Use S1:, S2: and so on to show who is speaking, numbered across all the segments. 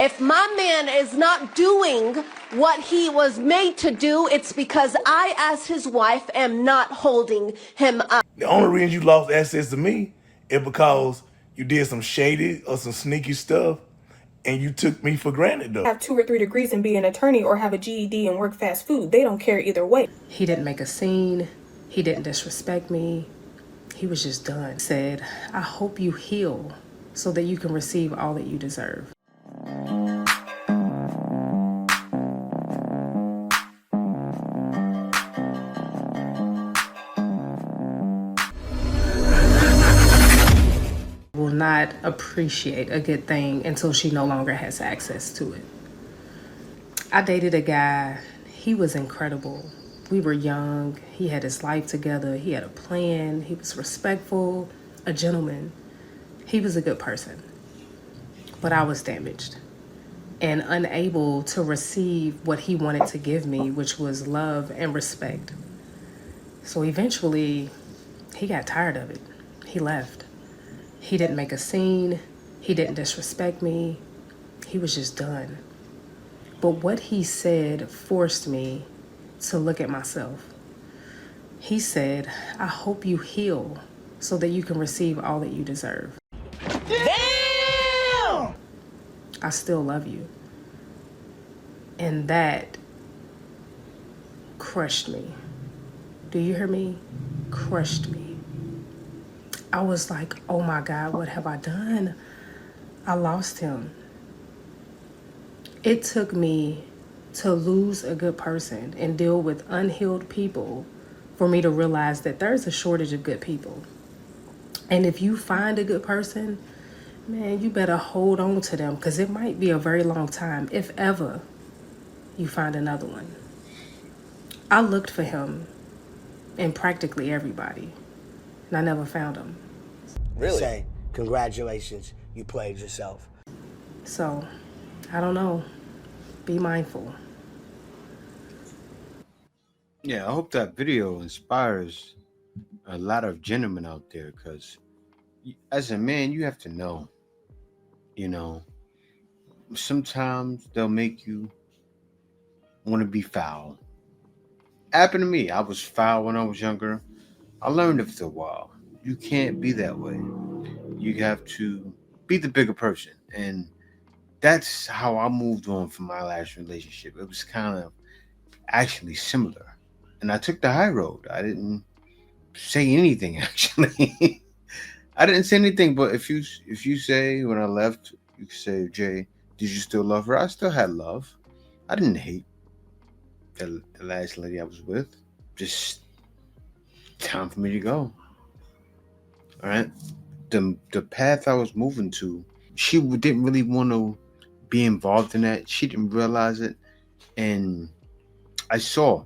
S1: If my man is not doing what he was made to do, it's because I, as his wife, am not holding him up.
S2: The only reason you lost access to me is because you did some shady or some sneaky stuff and you took me for granted though.
S3: Have 2 or 3 degrees and be an attorney or have a GED and work fast food. They don't care either way.
S4: He didn't make a scene. He didn't disrespect me. He was just done. He said, I hope you heal so that you can receive all that you deserve. Will not appreciate a good thing until she no longer has access to it. I dated a guy, he was incredible. We were young, he had his life together, he had a plan, he was respectful, a gentleman. He was a good person, but I was damaged and unable to receive what he wanted to give me, which was love and respect. So eventually, he got tired of it. He left. He didn't make a scene. He didn't disrespect me. He was just done. But what he said forced me to look at myself. He said, I hope you heal so that you can receive all that you deserve.
S2: Damn!
S4: I still love you. And that crushed me. Do you hear me? Crushed me. I was like, oh my God, what have I done? I lost him. It took me to lose a good person and deal with unhealed people for me to realize that there's a shortage of good people. And if you find a good person, man, you better hold on to them because it might be a very long time, if ever you find another one. I looked for him in practically everybody, and I never found him.
S5: Really? Say, congratulations, you played yourself.
S4: So, I don't know. Be mindful.
S6: Yeah, I hope that video inspires a lot of gentlemen out there because as a man, you have to know, sometimes they'll make you want to be foul. Happened to me. I was foul when I was younger. I learned after a while. You can't be that way. You have to be the bigger person. And that's how I moved on from my last relationship. It was kind of actually similar. And I took the high road. I didn't say anything, actually. I didn't say anything, but if you say when I left, you say, Jay, did you still love her? I still had love. I didn't hate the last lady I was with. Just time for me to go. All right. The path I was moving to, she didn't really want to be involved in that. She didn't realize it. And I saw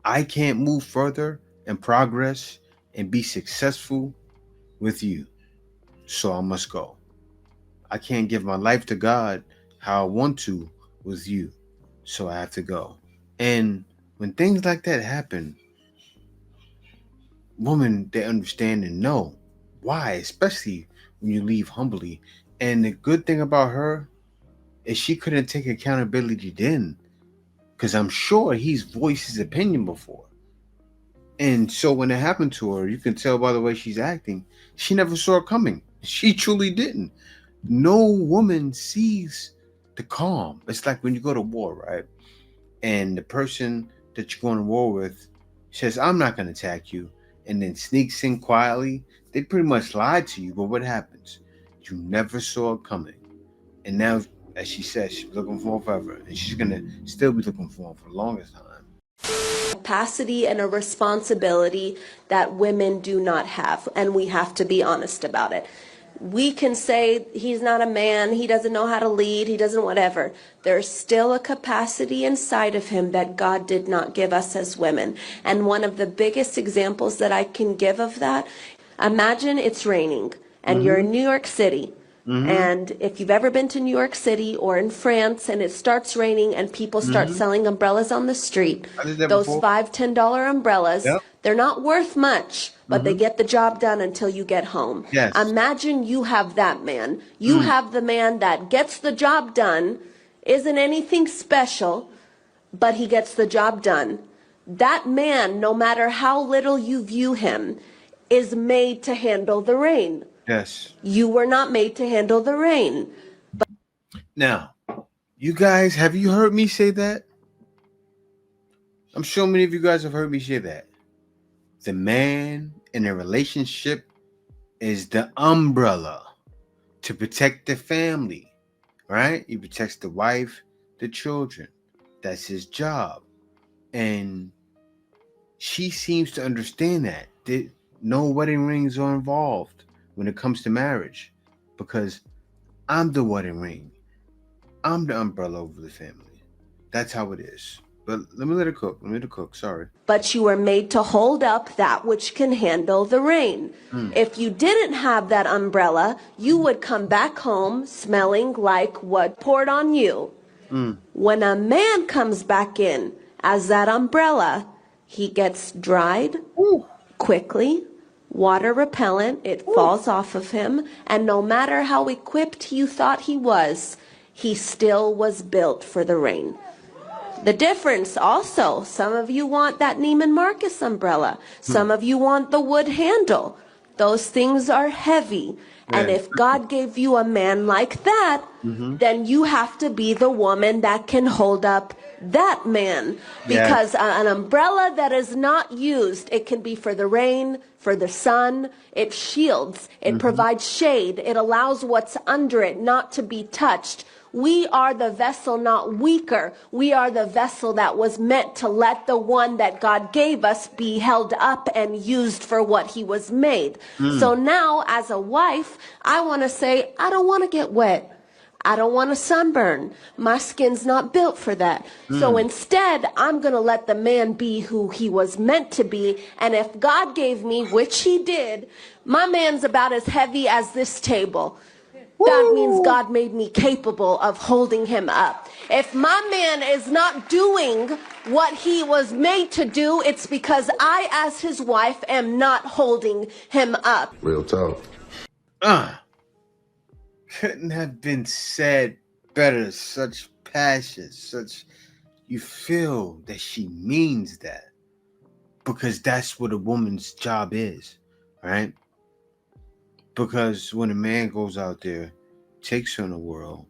S6: I can't move further and progress and be successful with you. So I must go. I can't give my life to God how I want to with you. So I have to go. And when things like that happen, women, they understand and know why, especially when you leave humbly. And the good thing about her is she couldn't take accountability then, because I'm sure he's voiced his opinion before. And so when it happened to her, you can tell by the way she's acting, she never saw it coming. She truly didn't. No woman sees the calm. It's like when you go to war, right? And the person that you're going to war with says, I'm not going to attack you, and then sneaks in quietly. They pretty much lied to you, but what happens? You never saw it coming. And now, as she said, she's looking for him forever, and she's going to still be looking for him for the longest time.
S1: Capacity and a responsibility that women do not have, and we have to be honest about it. We can say he's not a man, he doesn't know how to lead, he doesn't whatever. There's still a capacity inside of him that God did not give us as women. And one of the biggest examples that I can give of that, imagine it's raining and you're in New York City And if you've ever been to New York City or in France and it starts raining and people start selling umbrellas on the street,
S6: I did that
S1: those
S6: before.
S1: $5, $10 umbrellas,
S6: Yep.
S1: they're not worth much, but they get the job done until you get home.
S6: Yes.
S1: Imagine you have that man. You have the man that gets the job done, isn't anything special, but he gets the job done. That man, no matter how little you view him, is made to handle the rain.
S6: Yes.
S1: You were not made to handle the rain.
S6: Now, you guys, have you heard me say that? I'm sure many of you guys have heard me say that. The man in a relationship is the umbrella to protect the family, right? He protects the wife, the children. That's his job. And she seems to understand that. No wedding rings are involved when it comes to marriage because I'm the wedding ring. I'm the umbrella over the family. That's how it is. But let me let it cook. Sorry.
S1: But you are made to hold up that which can handle the rain. If you didn't have that umbrella, you would come back home smelling like what poured on you. When a man comes back in as that umbrella, he gets dried quickly, water repellent, it falls off of him, and no matter how equipped you thought he still was built for the rain. The difference also, some of you want that Neiman Marcus umbrella. Some of you want the wood handle. Those things are heavy. And if God gave you a man like that, then you have to be the woman that can hold up that man. Because an umbrella that is not used, it can be for the rain, for the sun. It shields. It provides shade. It allows what's under it not to be touched. We are the vessel, not weaker. We are the vessel that was meant to let the one that God gave us be held up and used for what he was made. So now, as a wife, I want to say, I don't want to get wet. I don't want to sunburn. My skin's not built for that. So instead, I'm going to let the man be who he was meant to be. And if God gave me, which he did, my man's about as heavy as this table. That means God made me capable of holding him up. If my man is not doing what he was made to do, it's because I, as his wife, am not holding him up.
S7: Real talk.
S6: Couldn't have been said better. Such passion, you feel that she means that because that's what a woman's job is, right? Because when a man goes out there, takes on the world,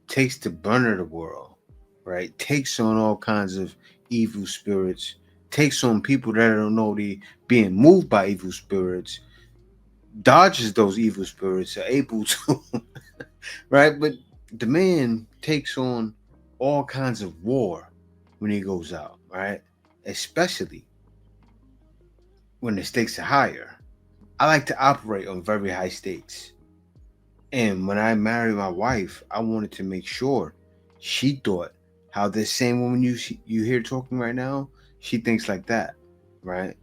S6: takes the brunt of the world, right? Takes on all kinds of evil spirits, takes on people that don't know they being moved by evil spirits, dodges those evil spirits, are able to, right? But the man takes on all kinds of war when he goes out, right? Especially when the stakes are higher. I like to operate on very high stakes. And when I married my wife, I wanted to make sure she thought how this same woman you hear talking right now, she thinks like that, right?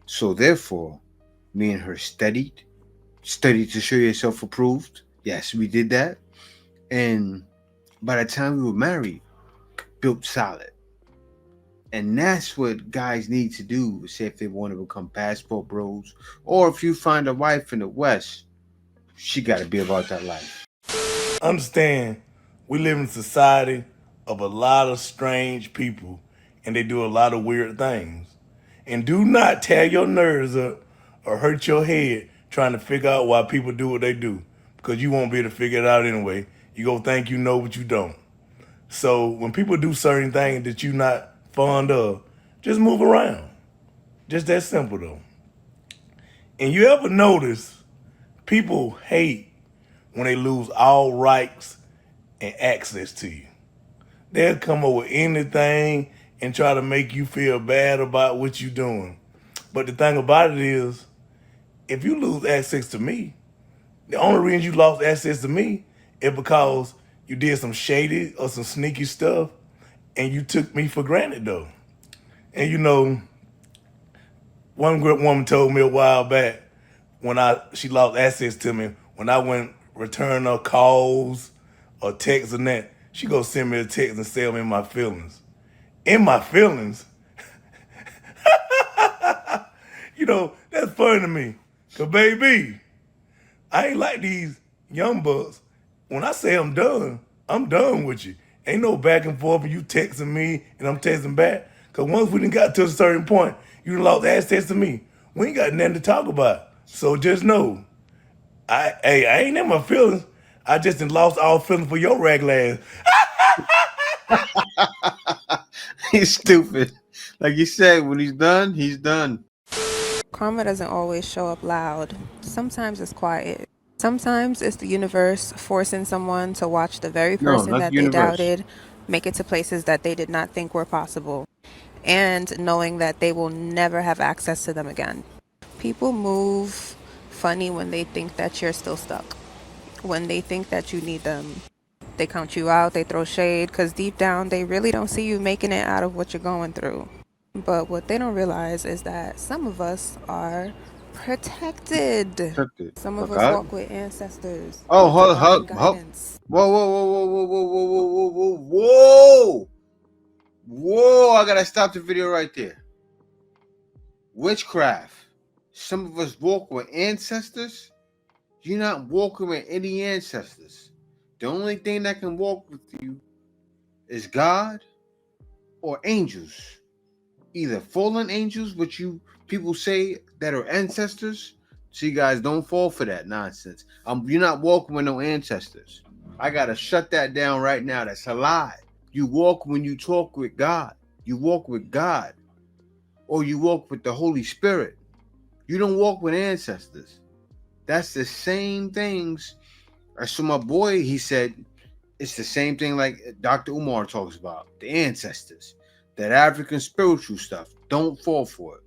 S6: So therefore, me and her studied to show yourself approved. Yes, we did that. And by the time we were married, built solid. And that's what guys need to do, say if they want to become passport bros, or if you find a wife in the West, she got to be about that life.
S2: Understand, we live in a society of a lot of strange people, and they do a lot of weird things. And do not tear your nerves up or hurt your head trying to figure out why people do what they do, because you won't be able to figure it out anyway. You go think you know, but you don't. So when people do certain things that you're not fond of, just move around. Just that simple, though. And you ever notice people hate when they lose all rights and access to you? They'll come up with anything and try to make you feel bad about what you're doing. But the thing about it is, if you lose access to me, the only reason you lost access to me is because you did some shady or some sneaky stuff and you took me for granted, though. And you know, one great woman told me a while back when she lost access to me when I went return her calls or texts and that. She go send me a text and say I'm in my feelings. In my feelings? You know, that's funny to me. Cause baby, I ain't like these young bucks. When I say I'm done with you. Ain't no back and forth and you texting me and I'm texting back. Cause once we done got to a certain point, you done lost access to me. We ain't got nothing to talk about. So just know, I ain't in my feelings. I just done lost all feelings for your regular ass.
S6: He's stupid. Like you said, when he's done, he's done.
S7: Karma doesn't always show up loud. Sometimes it's quiet. Sometimes it's the universe forcing someone to watch the very
S6: No,
S7: person
S6: not the
S7: that they
S6: universe.
S7: doubted make it to places that they did not think were possible, and knowing that they will never have access to them again. People move funny when they think that you're still stuck, when they think that you need them. They count you out, they throw shade, because deep down they really don't see you making it out of what you're going through. But what they don't realize is that some of us are protected.
S6: Protected
S7: Some
S6: by
S7: of us
S6: God.
S7: walk with ancestors,
S6: Oh,
S7: with divine
S6: hold.
S7: guidance.
S6: Whoa, whoa, whoa, whoa, whoa, whoa, whoa, whoa, whoa, whoa, whoa! I gotta stop the video right there. Witchcraft. Some of us walk with ancestors. You're not walking with any ancestors. The only thing that can walk with you is God or angels. Either fallen angels, which you people say that are ancestors. So you guys don't fall for that nonsense. You're not walking with no ancestors. I gotta shut that down right now. That's a lie. You walk when you talk with God. You walk with God. Or you walk with the Holy Spirit. You don't walk with ancestors. That's the same things. I saw my boy, he said, it's the same thing like Dr. Umar talks about. The ancestors. That African spiritual stuff. Don't fall for it.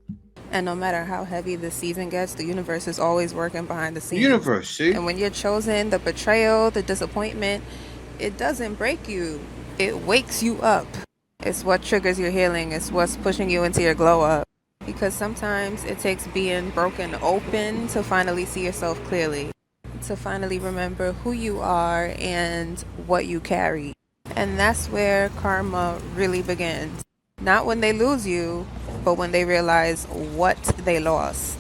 S7: And no matter how heavy the season gets, the universe is always working behind the
S6: The
S7: scenes.
S6: universe, see?
S7: And when you're chosen, the betrayal, the disappointment, it doesn't break you. It wakes you up. It's what triggers your healing. It's what's pushing you into your glow up. Because sometimes it takes being broken open to finally see yourself clearly, to finally remember who you are and what you carry. And that's where karma really begins. Not when they lose you, but when they realize what they lost.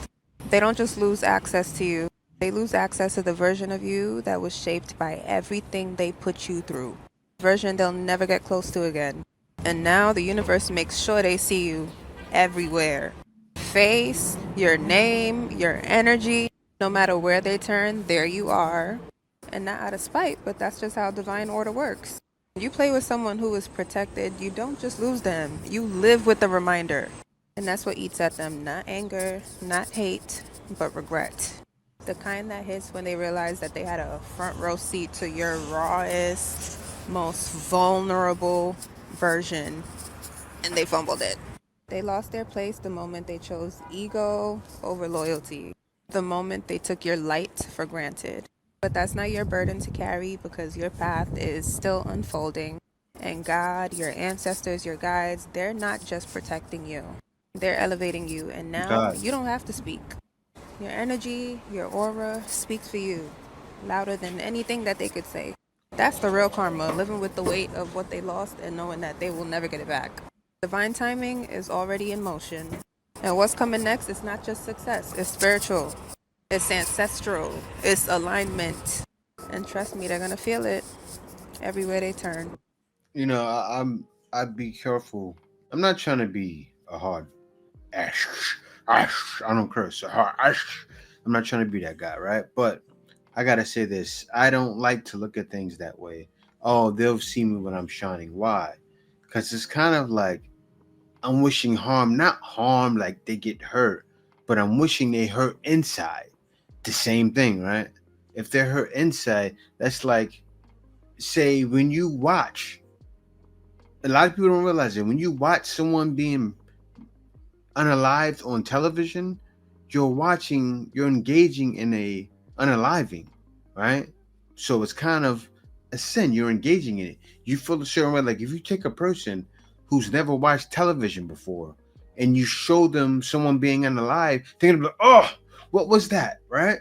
S7: They don't just lose access to you, they lose access to the version of you that was shaped by everything they put you through. Version they'll never get close to again. And now the universe makes sure they see you everywhere. Face, your name, your energy, no matter where they turn, there you are. And not out of spite, but that's just how divine order works. You play with someone who is protected, you don't just lose them, you live with the reminder. And that's what eats at them, not anger, not hate, but regret. The kind that hits when they realize that they had a front row seat to your rawest, most vulnerable version, and they fumbled it. They lost their place the moment they chose ego over loyalty, the moment they took your light for granted. But that's not your burden to carry because your path is still unfolding. And God, your ancestors, your guides, they're not just protecting you, they're elevating you. And now
S6: God.
S7: you don't have to speak. Your energy, your aura speaks for you, louder than anything that they could say. That's the real karma, living with the weight of what they lost and knowing that they will never get it back. Divine timing is already in motion. And what's coming next is not just success, it's spiritual, it's ancestral, it's alignment. And trust me, they're going to feel it everywhere they turn.
S6: You know, I'd be careful. I'm not trying to be a hard ash. I don't curse. A hard ash. I'm not trying to be that guy, right? But I gotta say this. I don't like to look at things that way. Oh, they'll see me when I'm shining. Why? Because it's kind of like I'm wishing harm, not harm like they get hurt, but I'm wishing they hurt inside. The same thing, right? If they're hurt inside, that's like, say, when you watch, a lot of people don't realize it. When you watch someone being unalived on television, you're engaging in a unaliving, right? So it's kind of a sin. You're engaging in it. You feel a certain way. Like if you take a person who's never watched television before and you show them someone being unalive, they're gonna be like, oh, what was that, right?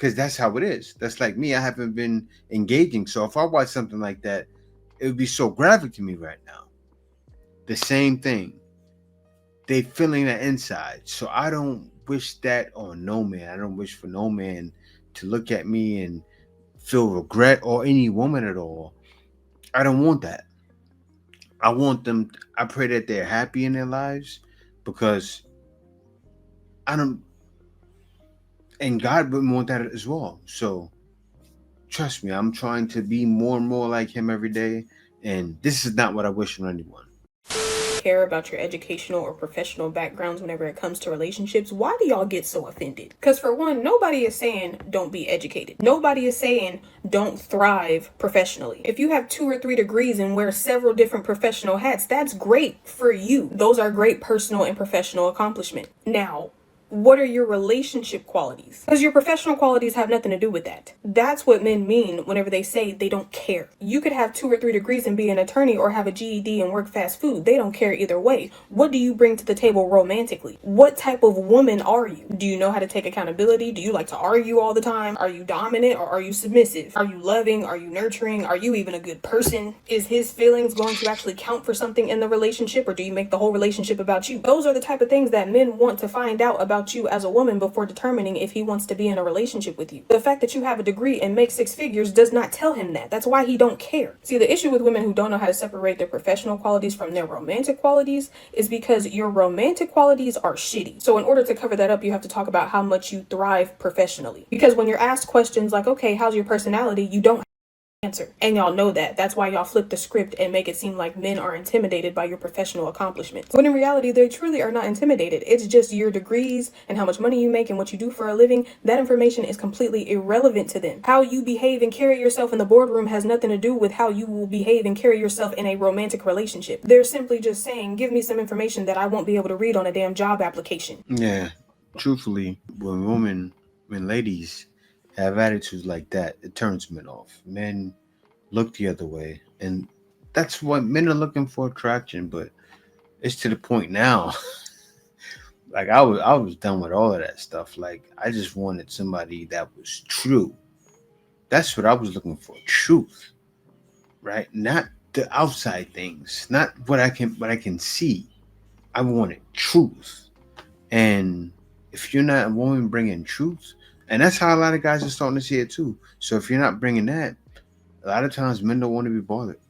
S6: because that's how it is. That's like me. I haven't been engaging. So if I watch something like that, it would be so graphic to me right now. The same thing. They feeling that inside. So I don't wish that on no man. I don't wish for no man to look at me and feel regret, or any woman at all. I don't want that. I want them. I pray that they're happy in their lives, because I don't, and God would want that as well. So trust me, I'm trying to be more and more like him every day. And this is not what I wish on anyone.
S3: Care about your educational or professional backgrounds whenever it comes to relationships, why do y'all get so offended? Because for one, nobody is saying don't be educated. Nobody is saying don't thrive professionally. If you have 2 or 3 degrees and wear several different professional hats, that's great for you. Those are great personal and professional accomplishments. Now, what are your relationship qualities? Because your professional qualities have nothing to do with that. That's what men mean whenever they say they don't care. You could have 2 or 3 degrees and be an attorney, or have a GED and work fast food. They don't care either way. What do you bring to the table romantically? What type of woman are you? Do you know how to take accountability? Do you like to argue all the time? Are you dominant or are you submissive? Are you loving? Are you nurturing? Are you even a good person? Is his feelings going to actually count for something in the relationship, or do you make the whole relationship about you? Those are the type of things that men want to find out about you as a woman before determining if he wants to be in a relationship with you. The fact that you have a degree and make 6 figures does not tell him that. That's why he don't care. See, the issue with women who don't know how to separate their professional qualities from their romantic qualities is because your romantic qualities are shitty. So in order to cover that up, you have to talk about how much you thrive professionally. Because when you're asked questions like, okay, how's your personality? You don't answer. And y'all know that. That's why y'all flip the script and make it seem like men are intimidated by your professional accomplishments. When in reality, they truly are not intimidated. It's just your degrees and how much money you make and what you do for a living. That information is completely irrelevant to them. How you behave and carry yourself in the boardroom has nothing to do with how you will behave and carry yourself in a romantic relationship. They're simply just saying, give me some information that I won't be able to read on a damn job application.
S6: Yeah. Truthfully, when ladies have attitudes like that, it turns men off. Men look the other way, and that's what men are looking for, attraction. But it's to the point now. Like I was done with all of that stuff. Like I just wanted somebody that was true. That's what I was looking for, truth, right? Not the outside things, not what I can see. I wanted truth, and if you're not a woman bringing truth, and that's how a lot of guys are starting to see it too. So if you're not bringing that, a lot of times men don't want to be bothered.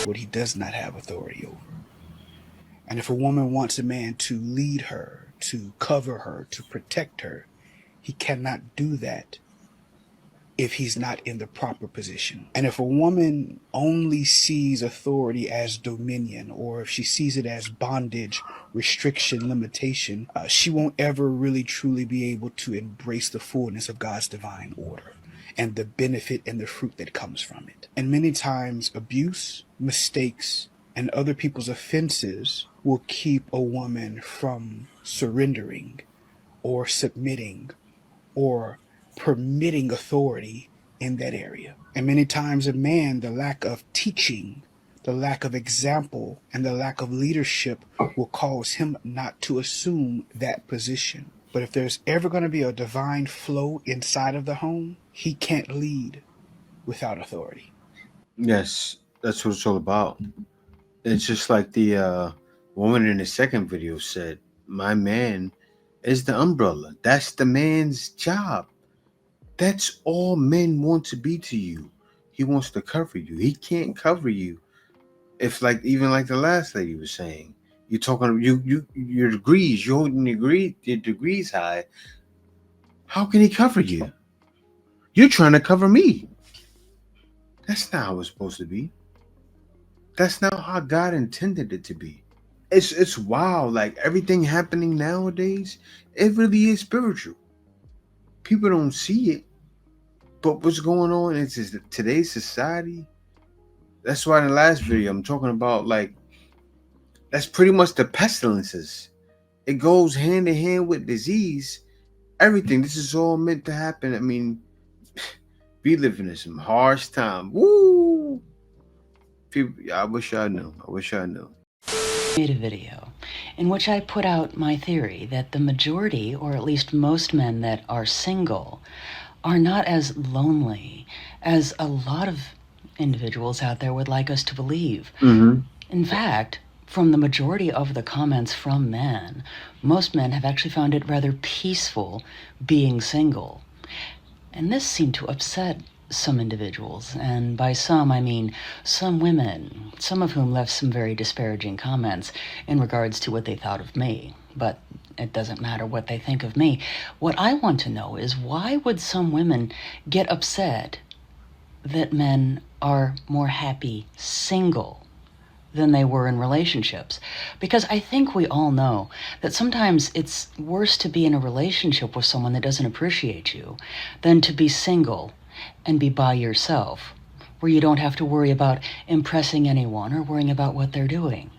S8: What he does not have authority over. And if a woman wants a man to lead her, to cover her, to protect her, he cannot do that if he's not in the proper position. And if a woman only sees authority as dominion, or if she sees it as bondage, restriction, limitation, she won't ever really truly be able to embrace the fullness of God's divine order and the benefit and the fruit that comes from it. And many times abuse, mistakes, and other people's offenses will keep a woman from surrendering or submitting or permitting authority in that area. And many times a man, the lack of teaching, the lack of example, and the lack of leadership will cause him not to assume that position. But if there's ever going to be a divine flow inside of the home, he can't lead without authority.
S6: Yes, that's what it's all about. It's just like the woman in the second video said, my man is the umbrella. That's the man's job. That's all men want to be to you. He wants to cover you. He can't cover you if, like, even like the last lady was saying, you're talking your degrees, you're holding your degrees high. How can he cover you? You're trying to cover me. That's not how it's supposed to be. That's not how God intended it to be. It's wild. Like everything happening nowadays, it really is spiritual. People don't see it, but what's going on is today's society. That's why in the last video I'm talking about, like, that's pretty much the pestilences. It goes hand in hand with disease. Everything. This is all meant to happen. I mean, we living in some harsh time. Woo! People, I wish I knew.
S9: Made a video in which I put out my theory that the majority, or at least most men that are single, are not as lonely as a lot of individuals out there would like us to believe. In fact, from the majority of the comments from men, most men have actually found it rather peaceful being single. And this seemed to upset some individuals, and by some I mean some women, some of whom left some very disparaging comments in regards to what they thought of me. But it doesn't matter what they think of me. What I want to know is, why would some women get upset that men are more happy single than they were in relationships? Because I think we all know that sometimes it's worse to be in a relationship with someone that doesn't appreciate you than to be single and be by yourself, where you don't have to worry about impressing anyone or worrying about what they're doing.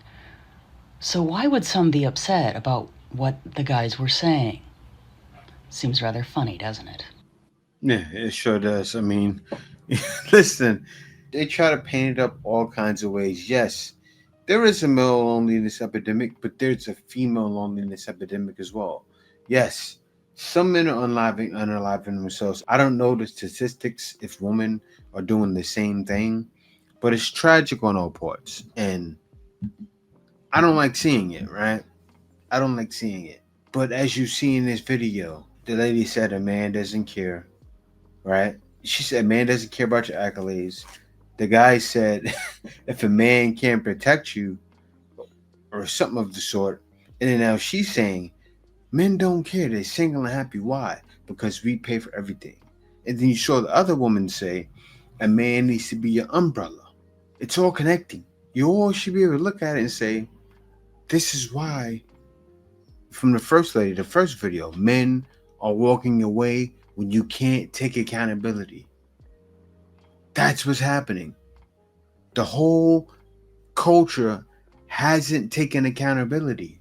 S9: So why would some be upset about what the guys were saying? Seems rather funny, doesn't it?
S6: Yeah, it sure does. I mean, listen, they try to paint it up all kinds of ways. Yes, there is a male loneliness epidemic, but there's a female loneliness epidemic as well. Yes, some men are unaliving themselves. I don't know the statistics if women are doing the same thing, but it's tragic on all parts. And I don't like seeing it, right? I don't like seeing it. But as you see in this video, the lady said a man doesn't care, right? She said, man doesn't care about your accolades. The guy said, if a man can't protect you, or something of the sort. And then now she's saying, men don't care. They're single and happy. Why? Because we pay for everything. And then you saw the other woman say, a man needs to be your umbrella. It's all connecting. You all should be able to look at it and say, this is why, from the first lady, the first video, men are walking away when you can't take accountability. That's what's happening. The whole culture hasn't taken accountability.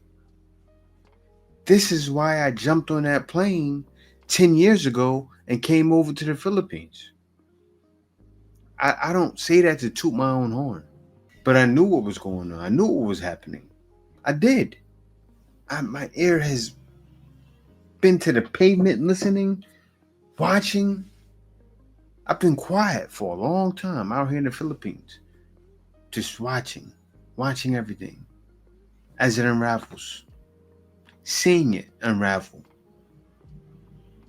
S6: This is why I jumped on that plane 10 years ago and came over to the Philippines. I don't say that to toot my own horn, but I knew what was going on. I knew what was happening. I did. My ear has been to the pavement listening, watching. I've been quiet for a long time out here in the Philippines, just watching everything as it unravels, seeing it unravel,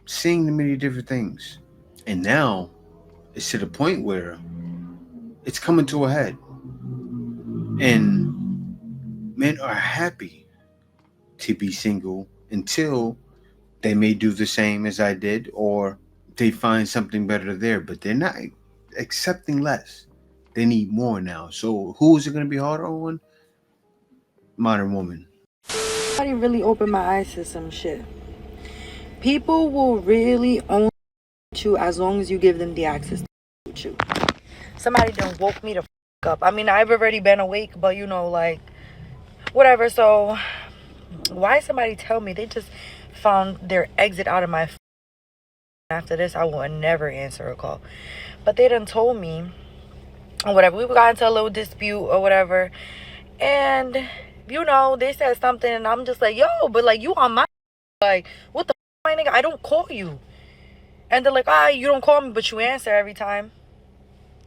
S6: seeing the many different things. And now it's to the point where it's coming to a head. And men are happy to be single until they may do the same as I did, or they find something better there, but they're not accepting less. They need more now. So who is it going to be harder on? Modern woman.
S10: Somebody really opened my eyes to some shit. People will really own you as long as you give them the access to you. Somebody done woke me the up. I mean, I've already been awake, but you know, like, whatever. So why somebody tell me they just found their exit out of my after this? I will never answer a call. But they done told me or whatever. We got into a little dispute or whatever. And you know, they said something and I'm just like, yo, but like, you on my like, what the my nigga? I don't call you. And they're like, you don't call me, but you answer every time.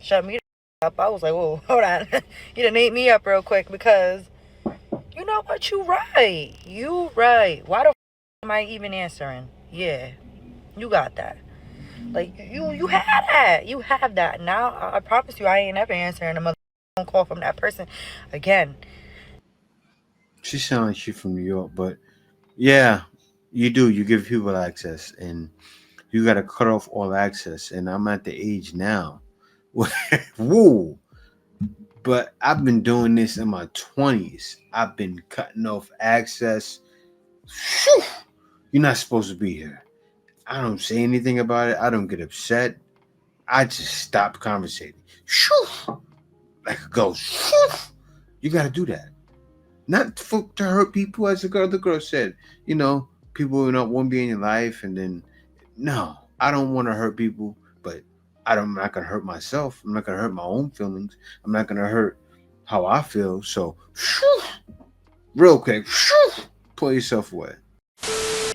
S10: Shut me up. I was like, whoa, hold on. You done ate me up real quick because you know what? You right. You right. Why the am I even answering? Yeah, you got that. Like, you had that. You have that. Now, I promise you, I ain't ever answering a mother phone call from that person again.
S6: She sounds like she's from New York, but yeah, you do. You give people access, and you got to cut off all access. And I'm at the age now where, whoa. But I've been doing this in my 20s. I've been cutting off access. Whew. You're not supposed to be here. I don't say anything about it. I don't get upset. I just stop conversating. Whew. Like a ghost. Whew. You got to do that. Not to hurt people, as the girl said. You know, people who don't want to be in your life, and then no, I don't want to hurt people, but I'm not gonna hurt myself. I'm not gonna hurt my own feelings. I'm not gonna hurt how I feel. So, real quick, pull yourself away.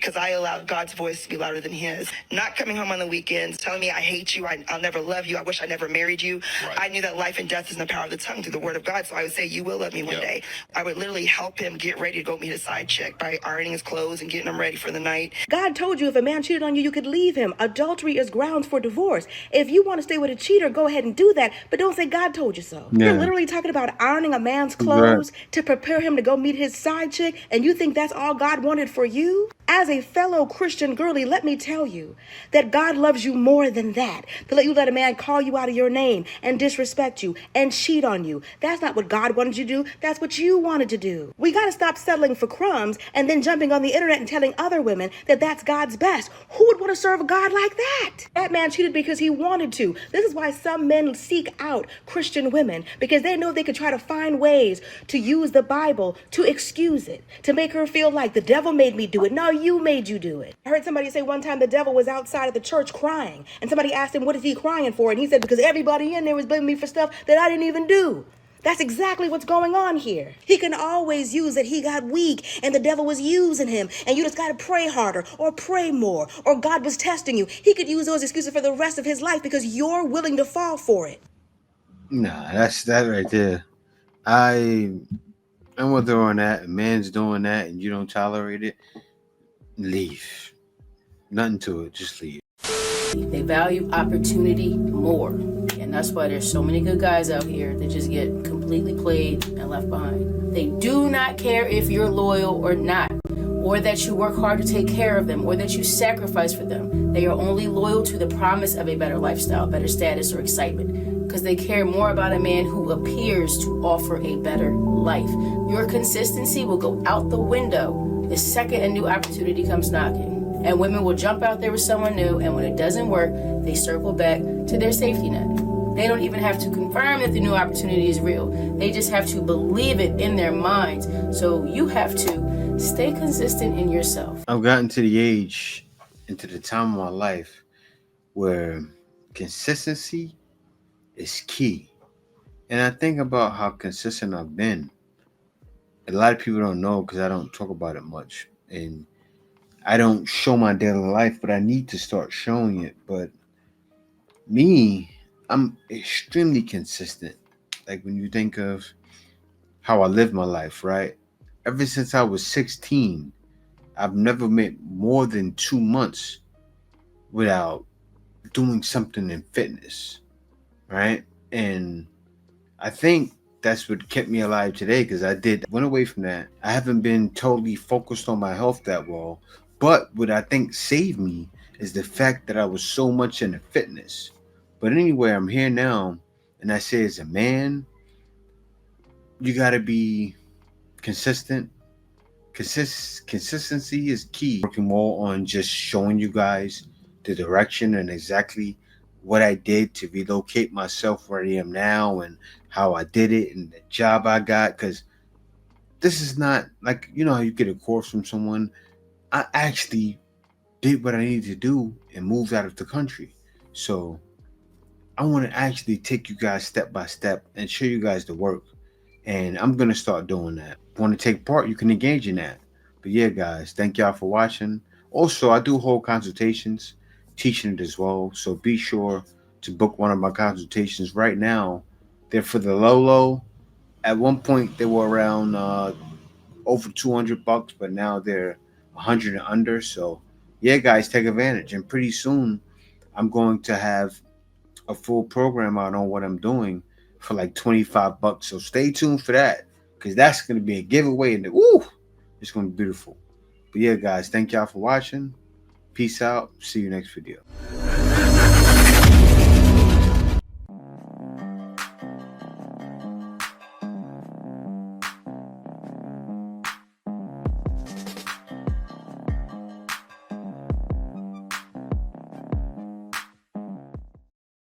S11: because I allowed God's voice to be louder than his. Not coming home on the weekends, telling me I hate you, I'll never love you, I wish I never married you. Right. I knew that life and death is in the power of the tongue through the word of God, so I would say, you will love me one day. I would literally help him get ready to go meet a side chick by ironing his clothes and getting him ready for the night.
S10: God told you if a man cheated on you, you could leave him. Adultery is grounds for divorce. If you want to stay with a cheater, go ahead and do that, but don't say God told you so.
S6: Yeah.
S10: You're literally talking about ironing a man's clothes to prepare him to go meet his side chick, and you think that's all God wanted for you? As a fellow Christian girly, let me tell you that God loves you more than that. To let you let a man call you out of your name and disrespect you and cheat on you. That's not what God wanted you to do. That's what you wanted to do. We got to stop settling for crumbs and then jumping on the internet and telling other women that that's God's best. Who would want to serve a God like that? That man cheated because he wanted to. This is why some men seek out Christian women, because they know they could try to find ways to use the Bible to excuse it, to make her feel like the devil made me do it. No, you made you do it. I heard somebody say one time the devil was outside of the church crying, and somebody asked him, what is he crying for? And he said, because everybody in there was blaming me for stuff that I didn't even do. That's exactly what's going on here. He can always use that he got weak and the devil was using him, and you just got to pray harder or pray more, or God was testing you. He could use those excuses for the rest of his life because you're willing to fall for it.
S6: Nah, that's that right there. I'm with her on that. A man's doing that and you don't tolerate it, leave. Nothing to it, just leave.
S12: They value opportunity more. And that's why there's so many good guys out here that just get completely played and left behind. They do not care if you're loyal or not, or that you work hard to take care of them, or that you sacrifice for them. They are only loyal to the promise of a better lifestyle, better status, or excitement, because they care more about a man who appears to offer a better life. Your consistency will go out the window the second a new opportunity comes knocking. And women will jump out there with someone new, and when it doesn't work, they circle back to their safety net. They don't even have to confirm that the new opportunity is real. They just have to believe it in their minds. So you have to stay consistent in yourself.
S6: I've gotten to the age, into the time of my life, where consistency is key. And I think about how consistent I've been. A lot of people don't know because I don't talk about it much. And I don't show my daily life, but I need to start showing it. But me, I'm extremely consistent. Like when you think of how I live my life, right? Ever since I was 16, I've never went more than 2 months without doing something in fitness, right? And I think that's what kept me alive today, because went away from that. I haven't been totally focused on my health that well, but what I think saved me is the fact that I was so much into fitness. But anyway, I'm here now, and I say as a man, you got to be consistent. Consistency is key. Working more on just showing you guys the direction and exactly what I did to relocate myself where I am now, and how I did it, and the job I got. Because this is not like, you know how you get a course from someone. I actually did what I needed to do and moved out of the country. So I want to actually take you guys step by step and show you guys the work. And I'm going to start doing that. If you want to take part, you can engage in that. But yeah, guys, thank y'all for watching. Also, I do hold consultations, teaching it as well. So be sure to book one of my consultations right now. They're for the low. At one point, they were around over $200, but now they're 100 and under. So yeah, guys, take advantage. And pretty soon, I'm going to have a full program out on what I'm doing for like $25. So stay tuned for that, because that's going to be a giveaway, and it's going to be beautiful. But yeah, guys, thank y'all for watching. Peace out. See you next video.